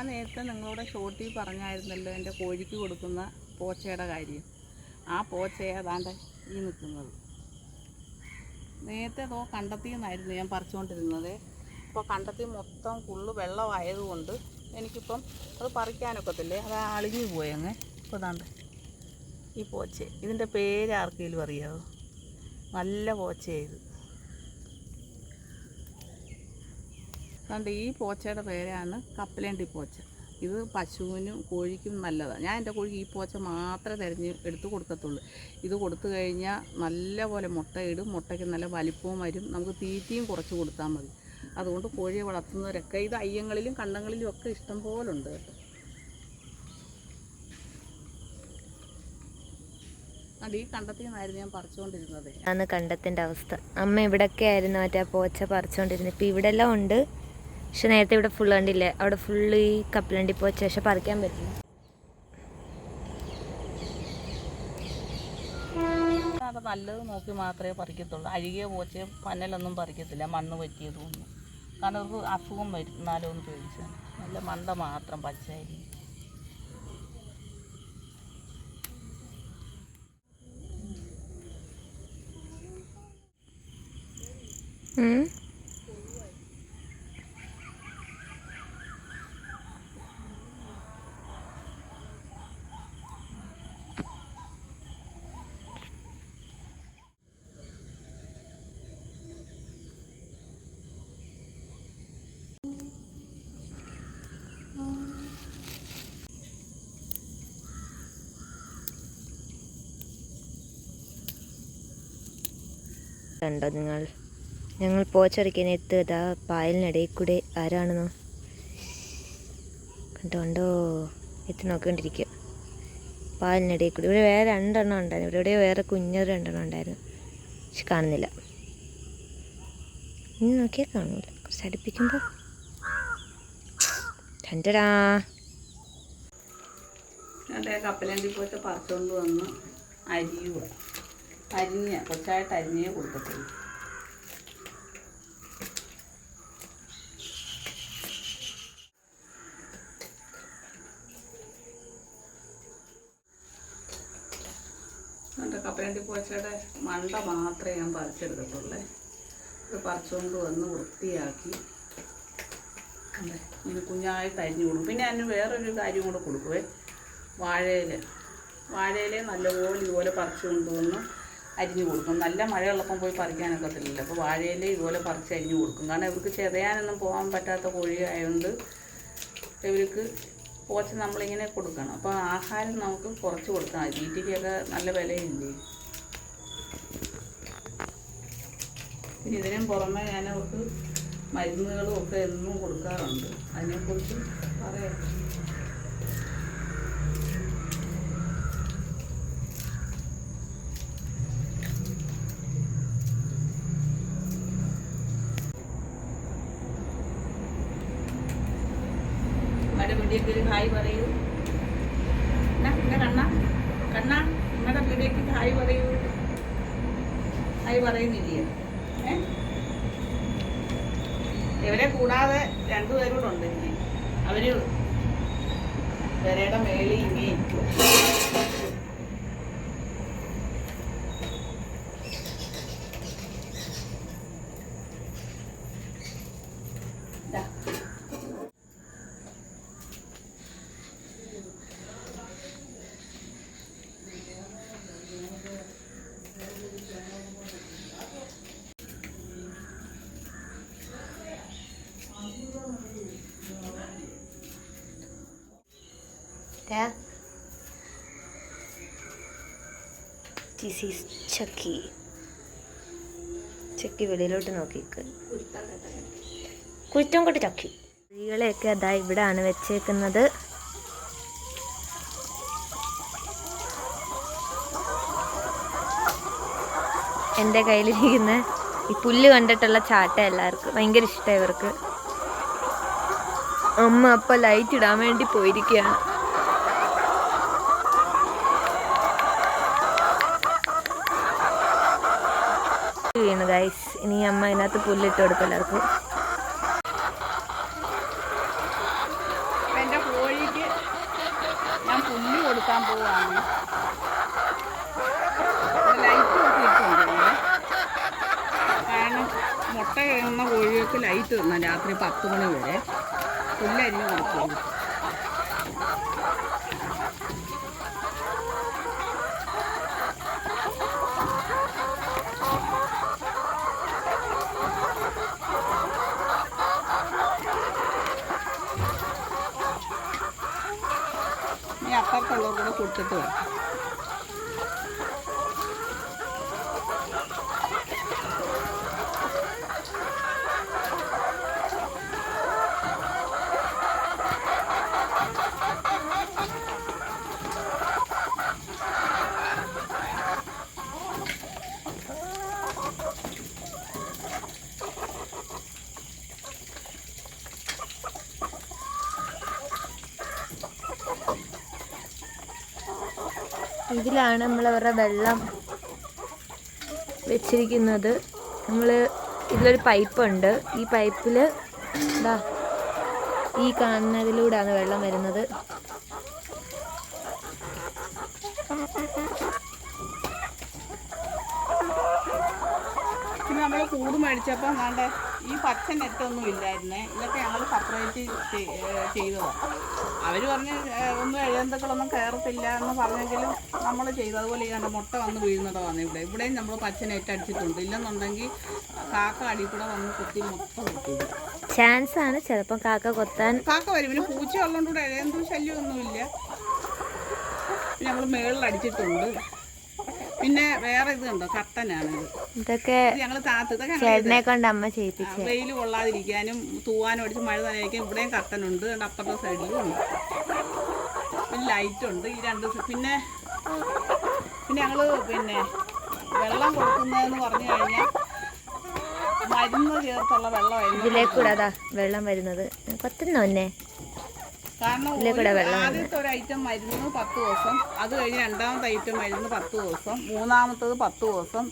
ഞാൻ നേരത്തെ നിങ്ങളോട് ഷോർട്ടിൽ പറഞ്ഞായിരുന്നല്ലോ എൻ്റെ കോഴിക്ക് കൊടുക്കുന്ന പോച്ചയുടെ കാര്യം. ആ പോച്ചയെ അതാണ്ട് ഈ നിൽക്കുന്നത്. നേരത്തെ കണ്ടത്തിൽ നിന്നായിരുന്നു ഞാൻ പറിച്ചുകൊണ്ടിരുന്നത്. ഇപ്പോൾ കണ്ടത്തിൽ മൊത്തം ഫുള്ള് വെള്ളമായതുകൊണ്ട് എനിക്കിപ്പം അത് പറിക്കാനൊക്കത്തില്ലേ, അത് അളിഞ്ഞു പോയങ്ങ്. ഇപ്പോൾ ഇതാണ്ട് ഈ പോച്ച, ഇതിൻ്റെ പേര് ആർക്കെങ്കിലും അറിയാമോ? നല്ല പോച്ചയായത്. അതുകൊണ്ട് ഈ പോച്ചയുടെ പേരാണ് കപ്പലണ്ടി പോച്ച. ഇത് പശുവിനും കോഴിക്കും നല്ലതാണ്. ഞാൻ എൻ്റെ കോഴിക്ക് ഈ പോച്ച മാത്രമേ എടുത്ത് കൊടുക്കത്തുള്ളൂ. ഇത് കൊടുത്തു കഴിഞ്ഞാൽ നല്ല പോലെ മുട്ടയിടും. മുട്ടയ്ക്ക് നല്ല വലിപ്പവും വരും. നമുക്ക് തീറ്റയും കുറച്ച് കൊടുത്താൽ മതി. അതുകൊണ്ട് കോഴിയെ വളർത്തുന്നവരൊക്കെ ഇത് അയ്യങ്ങളിലും കണ്ടങ്ങളിലും ഒക്കെ ഇഷ്ടം പോലെ ഉണ്ട് കേട്ടോ. അത് ഈ കണ്ടത്തിൽ നിന്നായിരുന്നു ഞാൻ പറിച്ചുകൊണ്ടിരുന്നത്. ആണ് കണ്ടത്തിൻ്റെ അവസ്ഥ. അമ്മ ഇവിടെയൊക്കെ ആയിരുന്നു മറ്റേ പോച്ച പറിച്ചുകൊണ്ടിരുന്നത്. ഇപ്പോൾ ഇവിടെ എല്ലാം ഉണ്ട്, പക്ഷെ നേരത്തെ ഇവിടെ ഫുള്ള് കണ്ടില്ലേ, അവിടെ ഫുള്ള് ഈ കപ്പലണ്ടി പോച്ച. പക്ഷെ പറിക്കാൻ പറ്റില്ല. അത് നല്ലത് നോക്കി മാത്രമേ പറിക്കത്തുള്ളൂ. അഴുകിയ പോച്ച പന്നലൊന്നും പറിക്കത്തില്ല, മണ്ണ് പറ്റിയതൊന്നും. കാരണം അവർക്ക് അസുഖം വരുന്നാലോ എന്ന് പേടിച്ചാണ്. നല്ല മണ്ട മാത്രം പച്ചയായിരിക്കും. കണ്ടോ ഞങ്ങൾ പോച്ചറിക്കാൻ എത്തുക പായലിനിടയിൽ കൂടെ ആരാണെന്നോ കണ്ടോ എത്തി നോക്കിക്കൊണ്ടിരിക്കുക. പായലിനിടയിൽ കൂടി ഇവിടെ വേറെ 2 എണ്ണം ഉണ്ടായിരുന്നു. ഇവിടെ വേറെ കുഞ്ഞൊരു 2 എണ്ണം ഉണ്ടായിരുന്നു, പക്ഷെ കാണുന്നില്ല. ഇനി നോക്കിയാൽ കാണില്ല. കുറച്ച് അടുപ്പിക്കുമ്പോൾ കണ്ടടാ. എൻ്റെ കപ്പലണ്ടി പോയിട്ട് പറിച്ചുകൊണ്ട് വന്ന് അരിയുക. കുറച്ചായിട്ട് അരിഞ്ഞേ കൊടുക്കത്തുള്ളൂ. എൻ്റെ കപ്പലണ്ടി പോച്ചയുടെ മണ്ട മാത്രമേ ഞാൻ പറിച്ചെടുക്കത്തുള്ളേ. ഇത് പറിച്ചുകൊണ്ട് വന്ന് വൃത്തിയാക്കി ഇങ്ങനെ കുഞ്ഞായിട്ട് അരിഞ്ഞു കൊടുക്കും. പിന്നെ അതിന് വേറൊരു കാര്യം കൂടെ കൊടുക്കുവേ, വാഴയില നല്ലപോലെ ഇതുപോലെ പറിച്ചു കൊണ്ടുവന്ന് അരിഞ്ഞു കൊടുക്കും. നല്ല മഴയുള്ളപ്പം പോയി പറിക്കാനൊക്കത്തില്ലല്ലോ. അപ്പോൾ വാഴയില ഇതുപോലെ പറിച്ച് അരിഞ്ഞു കൊടുക്കും. കാരണം ഇവർക്ക് ചെതയാനൊന്നും പോകാൻ പറ്റാത്ത കോഴി ആയതുകൊണ്ട് ഇവർക്ക് പോച്ച നമ്മളിങ്ങനെ കൊടുക്കണം. അപ്പോൾ ആഹാരം നമുക്ക് കുറച്ച് കൊടുക്കാം. തീറ്റയ്ക്കൊക്കെ നല്ല വിലയില്ലേ. പിന്നെ ഇതിനും പുറമെ ഞാൻ അവർക്ക് മരുന്നുകളും ഒക്കെ എന്നും കൊടുക്കാറുണ്ട്. അതിനെക്കുറിച്ച് പറയാം. വീഡിയോക്ക് ഹായ് പറയൂ. പിന്നെ കണ്ണ നിങ്ങളുടെ വീഡിയോക്ക് ഹായ് പറയൂ. ഹായ് പറയുന്നില്ലേ? ഇവരെ കൂടാതെ 2 പേരും കൂടെ ഉണ്ട്. ഇനി അവര് പെരയുടെ മേളിൽ ഇനി This is ചക്കി വെളിയിലോട്ട് നോക്കിക്ക്. കുറ്റം കൊണ്ട് ചക്കി സ്ത്രീകളെയൊക്കെ അതാ ഇവിടാണ് വെച്ചേക്കുന്നത്. എൻ്റെ കയ്യിലിരിക്കുന്ന ഈ പുല്ല് കണ്ടിട്ടുള്ള ചാട്ട എല്ലാവർക്കും ഭയങ്കര ഇഷ്ടമായി. ഇവർക്ക് അമ്മ അപ്പം ലൈറ്റ് ഇടാൻ വേണ്ടി പോയിരിക്കുകയാണ്. വീണു ഗൈസ്. ഇനി അമ്മ അതിനകത്ത് പുല്ലിട്ട് കൊടുക്കും എല്ലാവർക്കും. എൻ്റെ കൊടുക്കാൻ പോവാണ്. ലൈറ്റ് ഒക്കെ ഇട്ടുണ്ട്. കാരണം മുട്ട ഇടുന്ന കോഴികൾക്ക് ലൈറ്റ് ഇടണം രാത്രി 10 മണി വരെ. പുല്ലരിഞ്ഞ് കൊടുക്കും. ഇനി അപ്പുറത്തുള്ളവർ കൂടെ കൊടുത്തിട്ട് വരാം. ഇതിലാണ് നമ്മൾ അവരുടെ വെള്ളം വെച്ചിരിക്കുന്നത്. ഇതിലൊരു പൈപ്പുണ്ട്. ഈ പൈപ്പിൽ ഈ കാണുന്നതിലൂടെയാണ് വെള്ളം വരുന്നത്. പിന്നെ നമ്മൾ കൂട് മേടിച്ചപ്പോൾ വേണ്ട ഈ പച്ച നെറ്റൊന്നും ഇല്ലായിരുന്നേ. ഇതൊക്കെ ഞങ്ങൾ സെപ്പറേറ്റ് ചെയ്തതാണ്. അവർ പറഞ്ഞ് ഒന്നും എഴുതന്തക്കളൊന്നും കയറത്തില്ല എന്ന് പറഞ്ഞെങ്കിലും നമ്മൾ ചെയ്തു. അതുപോലെ ഈ കണ്ട മുട്ട വന്ന് വീഴുന്നതാണ് ഇവിടെയും നമ്മൾ പച്ച നെറ്റ് അടിച്ചിട്ടുണ്ട്. ഇല്ലെന്നുണ്ടെങ്കിൽ കാക്ക അടി കൂടെ വന്ന് കൊത്തി മൊത്തം കൊത്തില്ല. ചാൻസ് ആണ് ചിലപ്പോൾ കാക്ക കൊത്താൻ. കാക്ക വരും. പിന്നെ പൂച്ച ഉള്ളതുകൊണ്ട് എഴുതും ശല്യമൊന്നുമില്ല. പിന്നെ നമ്മൾ മേളിൽ അടിച്ചിട്ടുണ്ട്. പിന്നെ വേറെ ഇത് കണ്ടോ, കട്ടനാണ് ഇത്. ഇതൊക്കെ ഞങ്ങൾ താത്തതൊക്കെ ചേട്ടനെ കൊണ്ട് അമ്മ ചെയ്യിപ്പിച്ചു. വെയിൽ കൊള്ളാതിരിക്കാനും തൂവാനും അടിച്ച് മഴ നനയ്ക്കാൻ ഇവിടെയും കട്ടനുണ്ട്. അപ്പുറത്തെ സൈഡിലും ഉണ്ട്. പിന്നെ ലൈറ്റ് ഉണ്ട് ഈ രണ്ട്. പിന്നെ ഞങ്ങൾ വെള്ളം കൊടുക്കുന്നതെന്ന് പറഞ്ഞു കഴിഞ്ഞാൽ മരുന്ന് ചേർത്തുള്ള വെള്ളമായിരുന്നു ഇതിലേക്കൂടെ വെള്ളം വരുന്നത്. കൊത്തുന്നോന്നെ കാരണം ആദ്യത്തെ ഒരു ഐറ്റം മരുന്ന് 10 ദിവസം, അത് കഴിഞ്ഞ് രണ്ടാമത്തെ ഐറ്റം മരുന്ന് 10 ദിവസം, മൂന്നാമത്തത് 10 ദിവസം,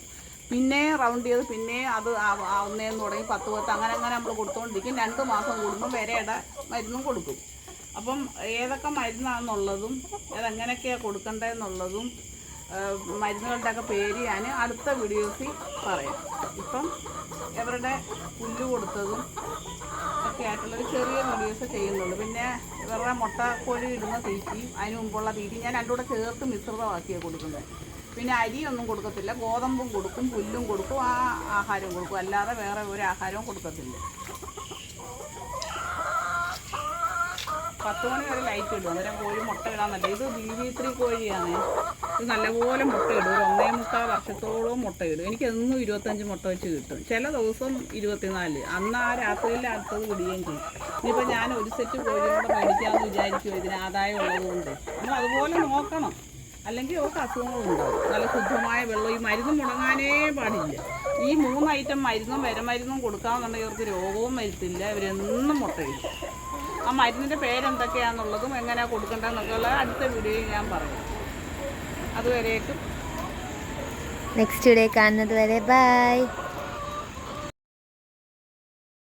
പിന്നെ റൗണ്ട് ചെയ്ത് പിന്നെ അത് ഒന്നേന്ന് തുടങ്ങി 10 അങ്ങനെ നമ്മൾ കൊടുത്തുകൊണ്ടിരിക്കും. 2 മാസം കൂടുമ്പോൾ വരെയുടെ മരുന്നും കൊടുക്കും. അപ്പം ഏതൊക്കെ മരുന്നാണെന്നുള്ളതും അതെങ്ങനെയൊക്കെയാണ് കൊടുക്കേണ്ടതെന്നുള്ളതും മരുന്നുകളുടെയൊക്കെ പേര് ഞാൻ അടുത്ത വീഡിയോസിൽ പറയാം. ഇപ്പം ഇവരുടെ പുല്ല് കൊടുത്തതും ഒക്കെ ആയിട്ടുള്ളൊരു ചെറിയ വീഡിയോസ് ചെയ്യുന്നുള്ളൂ. പിന്നെ ഇവരുടെ മുട്ടക്കോഴി ഇടുന്ന തീറ്റി, അതിന് മുമ്പുള്ള തീറ്റി ഞാൻ രണ്ടും കൂടെ ചേർത്ത് മിശ്രിതമാക്കിയാണ് കൊടുക്കുന്നത്. പിന്നെ അരിയൊന്നും കൊടുക്കത്തില്ല, ഗോതമ്പും കൊടുക്കും, പുല്ലും കൊടുക്കും, ആ ആഹാരം കൊടുക്കും. അല്ലാതെ വേറെ ഒരു ആഹാരവും കൊടുക്കത്തില്ല. 10 മണി വരെ ലൈറ്റ് ഇടും. അന്നേരം കോഴി മുട്ട ഇടാൻ നല്ല. ഇത് BB3 കോഴിയാണ്. ഇത് നല്ലപോലെ മുട്ട ഇടും. ഒരു 1.25 വർഷത്തോളം മുട്ട ഇടും. എനിക്കെന്നും 25 മുട്ട വെച്ച് കിട്ടും. ചില ദിവസം 24. അന്ന് ആ രാത്രിയിൽ അടുത്തത് വിടുകയും ചെയ്യും. ഇനിയിപ്പോൾ ഞാൻ ഒരു സെറ്റ് കോഴിയും കൂടെ മേടിക്കാമെന്ന് വിചാരിക്കും. ഇതിന് ആദായം ഉള്ളതുകൊണ്ട് നമ്മൾ അതുപോലെ നോക്കണം. അല്ലെങ്കിൽ അവർക്ക് അസുഖങ്ങളുണ്ടാവും. നല്ല ശുദ്ധമായ വെള്ളം. ഈ മരുന്ന് മുടങ്ങാനേ പാടില്ല. ഈ 3 ഐറ്റം മരുന്നും വിരമരുന്നും കൊടുക്കാമെന്നുണ്ടെങ്കിൽ ഇവർക്ക് രോഗവും വരുത്തില്ല. ഇവരെന്നും മുട്ടയിടും. ആ മരുന്നിൻ്റെ പേരെന്തൊക്കെയാണെന്നുള്ളതും എങ്ങനെയാണ് കൊടുക്കേണ്ടതെന്നൊക്കെയുള്ള അടുത്ത വീഡിയോയിൽ ഞാൻ പറയും. അതുവരേക്കും നെക്സ്റ്റ് വീഡിയോ കാണുന്നത് വരെ ബൈ.